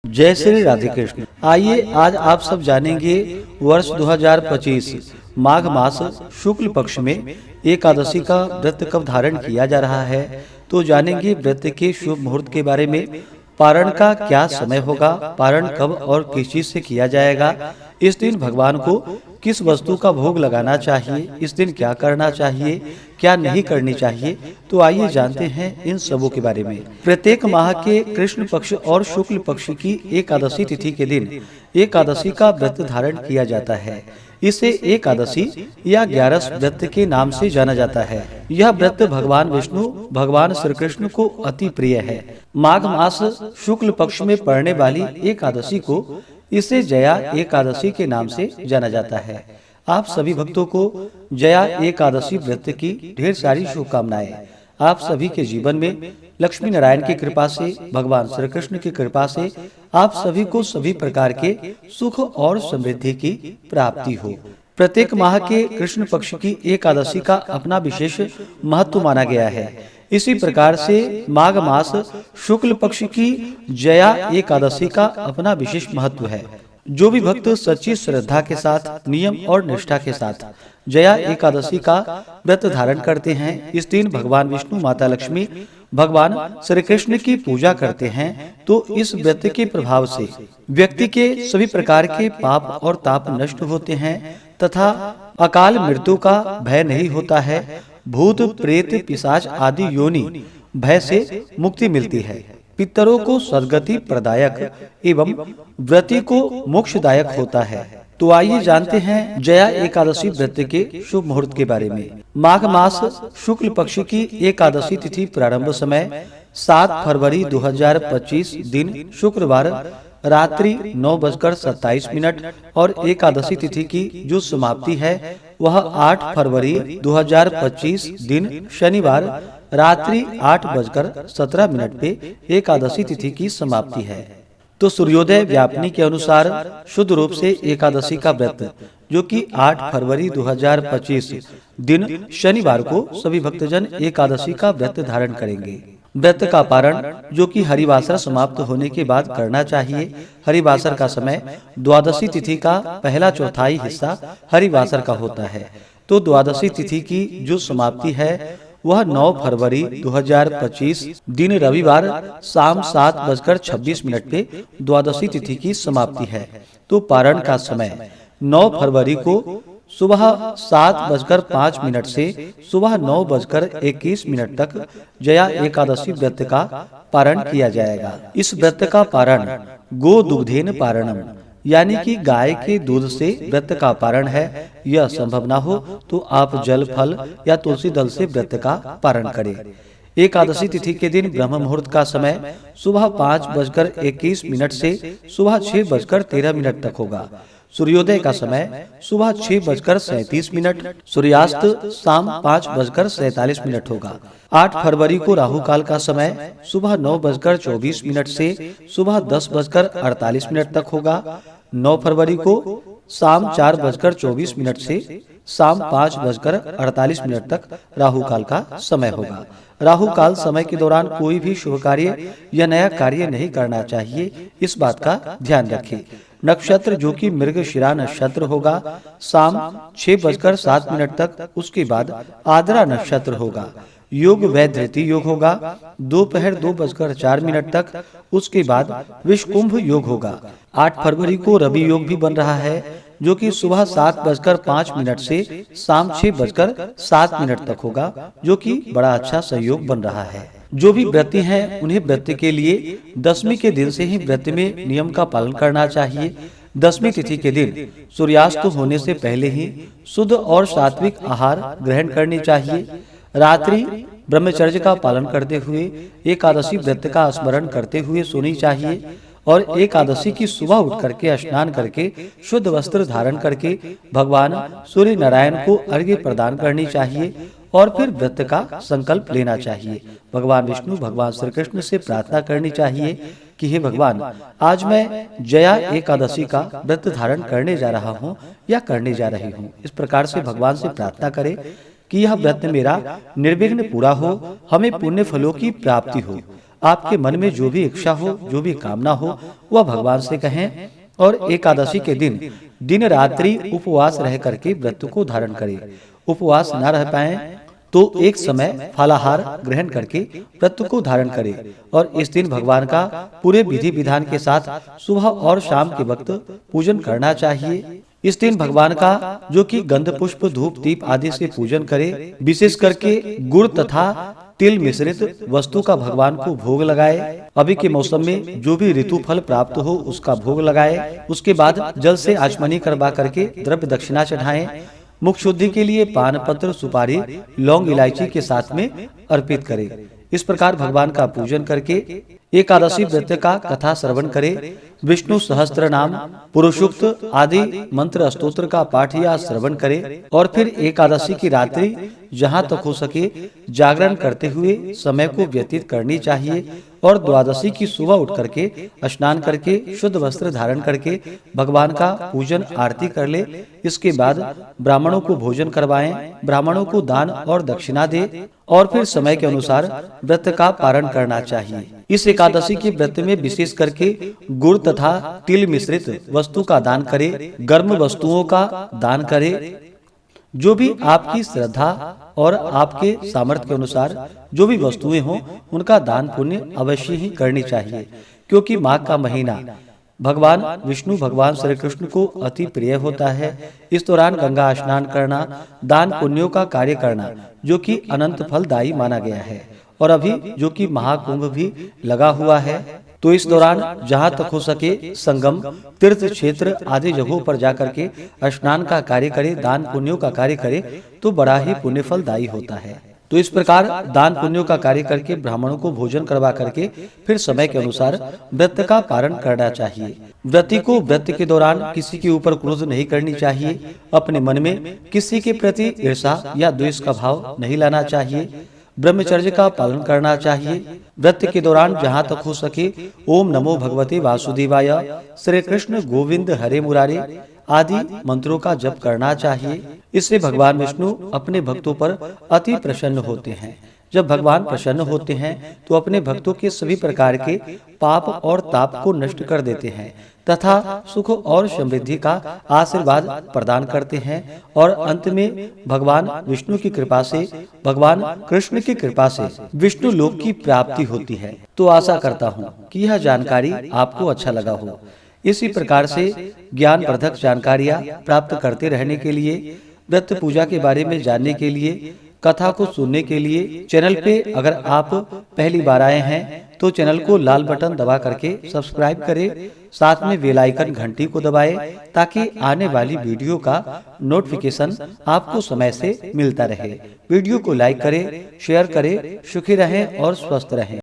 जय श्री राधे कृष्ण। आइए आज आप सब जानेंगे वर्ष 2025 माघ मास शुक्ल पक्ष में एकादशी का व्रत कब धारण किया जा रहा है। तो जानेंगे व्रत के शुभ मुहूर्त के बारे में, पारण का क्या समय होगा, पारण कब और किस चीज से किया जाएगा, इस दिन भगवान को किस वस्तु का भोग लगाना चाहिए, इस दिन क्या करना चाहिए, क्या नहीं करनी चाहिए। तो आइए जानते हैं इन सबों के बारे में। प्रत्येक माह के कृष्ण पक्ष और शुक्ल पक्ष की एकादशी तिथि के दिन एकादशी का व्रत धारण किया जाता है। इसे एकादशी या 11 व्रत के नाम से जाना जाता है। यह व्रत भगवान विष्णु भगवान श्री कृष्ण को अति प्रिय है। माघ मास शुक्ल पक्ष में पड़ने वाली एकादशी को इसे जया एकादशी के नाम से जाना जाता है। आप सभी भक्तों को जया एकादशी व्रत की ढेर सारी शुभकामनाएं। आप सभी के जीवन में लक्ष्मी नारायण की कृपा से, भगवान श्री कृष्ण की कृपा से आप सभी को सभी प्रकार के सुख और समृद्धि की प्राप्ति हो। प्रत्येक माह के कृष्ण पक्ष की एकादशी का अपना विशेष महत्व माना गया है। इसी प्रकार से माघ मास शुक्ल पक्ष की जया एकादशी का अपना विशेष महत्व है। जो भी भक्त सच्ची श्रद्धा के साथ, नियम और निष्ठा के साथ जया एकादशी का व्रत धारण करते हैं, इस दिन भगवान विष्णु, माता लक्ष्मी, भगवान श्री कृष्ण की पूजा करते हैं, तो इस व्रत के प्रभाव से व्यक्ति के सभी प्रकार के पाप और ताप नष्ट होते हैं तथा अकाल मृत्यु का भय नहीं होता है। भूत प्रेत पिशाच आदि योनि भय से मुक्ति मिलती है। पितरों को सद्गति प्रदायक एवं व्रती को मोक्षदायक होता है। तो आइए जानते हैं जया एकादशी व्रत के शुभ मुहूर्त के बारे में। माघ मास शुक्ल पक्ष की एकादशी तिथि प्रारंभ समय 7 फरवरी 2025 दिन शुक्रवार रात्रि 9:27 और एकादशी तिथि की जो समाप्ति है वह 8 फरवरी 2025 दिन शनिवार रात्रि 8:17 पे एकादशी तिथि की समाप्ति है। तो सूर्योदय व्यापनी के अनुसार शुद्ध रूप से एकादशी का व्रत जो कि 8 फरवरी 2025 दिन शनिवार को सभी भक्तजन एकादशी का व्रत धारण करेंगे। व्रत का पारण जो कि हरिवासर समाप्त होने के बाद करना चाहिए। हरिवासर का समय द्वादशी तिथि का पहला चौथाई हिस्सा हरिवासर का होता है। तो द्वादशी तिथि की जो समाप्ति है वह 9 फरवरी 2025 दिन रविवार शाम 7:26 पे द्वादशी तिथि की समाप्ति है। तो पारण का समय 9 फरवरी को सुबह 7:05 से सुबह 9:21 तक जया एकादशी व्रत का पारण किया जाएगा। इस व्रत का पारण गो दुग्धेन पारणम यानी कि गाय के दूध से व्रत का पारण है। यह संभव न हो तो आप जल, फल या तुलसी दल से व्रत का पारण करें। एकादशी तिथि के दिन ब्रह्म मुहूर्त का समय सुबह 5:21 से सुबह 6:13 तक होगा। सूर्योदय का समय सुबह 6:37, सूर्यास्त शाम 5:47 होगा। 8 फरवरी को राहु काल का समय सुबह 9:24 से सुबह 10:48 तक होगा। 9 फरवरी को शाम 4:24 से शाम 5:48 तक राहु काल का समय होगा। राहु काल समय के दौरान कोई भी शुभ कार्य या नया कार्य नहीं करना चाहिए, इस बात का ध्यान रखें। नक्षत्र जो कि मृगशिरा नक्षत्र होगा शाम 6:07 तक, उसके बाद आद्रा नक्षत्र होगा। योग वैधृति योग होगा दोपहर 2:04 तक, उसके बाद विषकुंभ योग होगा। 8 फरवरी को रवि योग भी बन रहा है जो कि सुबह 7:05 से शाम 6:07 तक होगा, जो कि बड़ा अच्छा सहयोग बन रहा है। जो भी व्रती हैं उन्हें व्रत के लिए दशमी के दिन से ही व्रत में नियम का पालन करना चाहिए। दशमी तिथि के दिन सूर्यास्त होने से पहले ही शुद्ध और सात्विक आहार ग्रहण करनी चाहिए। रात्रि ब्रह्मचर्य का पालन करते हुए एकादशी व्रत का स्मरण करते हुए सोनी चाहिए और एकादशी की सुबह उठ करके स्नान करके शुद्ध वस्त्र धारण करके भगवान सूर्य नारायण को अर्घ्य प्रदान करनी चाहिए और फिर व्रत का संकल्प लेना चाहिए। भगवान विष्णु, भगवान श्री कृष्ण से प्रार्थना करनी चाहिए कि हे भगवान, आज मैं जया एकादशी का व्रत धारण करने जा रहा हूँ या करने जा रही हूँ। इस प्रकार से भगवान से प्रार्थना करें कि यह व्रत मेरा निर्विघ्न पूरा हो, हमें पुण्य फलों की प्राप्ति हो। आपके मन में जो भी इच्छा हो, जो भी कामना हो, वह भगवान से कहें। और एकादशी के दिन रात्रि उपवास रह करके व्रत को धारण करें। उपवास न रह पाए तो एक समय फलाहार ग्रहण करके व्रत को धारण करें। और इस दिन भगवान का पूरे विधि विधान के साथ सुबह और शाम के वक्त पूजन करना चाहिए। इस दिन भगवान का जो कि गंध पुष्प धूप दीप आदि से पूजन करे। विशेष करके गुड़ तथा तिल मिश्रित वस्तु का भगवान को भोग लगाए। अभी के मौसम में जो भी ऋतु फल प्राप्त हो उसका भोग लगाए। उसके बाद जल से आचमनी करवा करके द्रव्य दक्षिणा चढ़ाएं। मुख शुद्धि के लिए पान पत्र, सुपारी, लौंग, इलायची के साथ में अर्पित करें। इस प्रकार भगवान का पूजन करके एकादशी व्रत का कथा श्रवण करें। विष्णु सहस्त्र नाम, पुरुषोक्त आदि मंत्र स्तोत्र का पाठ या श्रवण करें। और फिर एकादशी की रात्रि जहाँ तक हो सके जागरण करते हुए समय को व्यतीत करनी चाहिए। और द्वादशी की सुबह उठ करके स्नान करके शुद्ध वस्त्र धारण करके भगवान का पूजन आरती कर ले। इसके बाद ब्राह्मणों को भोजन करवाएं, ब्राह्मणों को दान और दक्षिणा दे। और फिर समय के अनुसार व्रत का पारण करना चाहिए। इस एकादशी के व्रत में विशेष करके गुड़ तथा तिल मिश्रित वस्तु का दान करे। गर्म वस्तुओं का दान करे। जो भी आपकी श्रद्धा और आपके सामर्थ्य के अनुसार जो भी वस्तुएं हों उनका दान पुण्य अवश्य ही करनी चाहिए। क्योंकि माघ का महीना भगवान विष्णु भगवान श्री कृष्ण को अति प्रिय होता है। इस दौरान गंगा स्नान करना, दान पुण्यों का कार्य करना जो कि अनंत फलदायी माना गया है। और अभी जो कि महाकुंभ भी लगा हुआ है, तो इस दौरान जहाँ तक हो सके संगम, तीर्थ क्षेत्र आदि जगहों पर जाकर के स्नान का कार्य करे, दान पुण्यों का कार्य करे तो बड़ा ही पुण्य फलदायी होता है। तो इस प्रकार दान पुण्यों का कार्य करके ब्राह्मणों को भोजन करवा करके फिर समय के अनुसार व्रत का पारण करना चाहिए। व्रती को व्रत के दौरान किसी के ऊपर क्रोध नहीं करनी चाहिए। अपने मन में किसी के प्रति ईर्षा या द्वेष का भाव नहीं लाना चाहिए। ब्रह्मचर्य का पालन करना चाहिए। व्रत के दौरान जहाँ तक हो सके ओम नमो भगवते वासुदेवाय, श्री कृष्ण गोविंद हरे मुरारे आदि मंत्रों का जप करना चाहिए। इससे भगवान विष्णु अपने भक्तों पर अति प्रसन्न होते हैं। जब भगवान प्रसन्न होते हैं तो अपने भक्तों के सभी प्रकार के पाप और ताप को नष्ट कर देते हैं तथा सुख और समृद्धि का आशीर्वाद प्रदान करते हैं। और अंत में भगवान विष्णु की कृपा से, भगवान कृष्ण की कृपा से विष्णु लोक की प्राप्ति होती है। तो आशा करता हूँ कि यह जानकारी आपको अच्छा लगा हो। इसी प्रकार से ज्ञान वर्धक जानकारियाँ प्राप्त करते रहने के लिए, व्रत पूजा के बारे में जानने के लिए, कथा को सुनने के लिए चैनल पे अगर आप पहली बार आए हैं तो चैनल को लाल बटन दबा करके सब्सक्राइब करें। साथ में बेल आइकन घंटी को दबाएं ताकि आने वाली वीडियो का नोटिफिकेशन आपको समय से मिलता रहे। वीडियो को लाइक करें, शेयर करें। सुखी रहें और स्वस्थ रहें।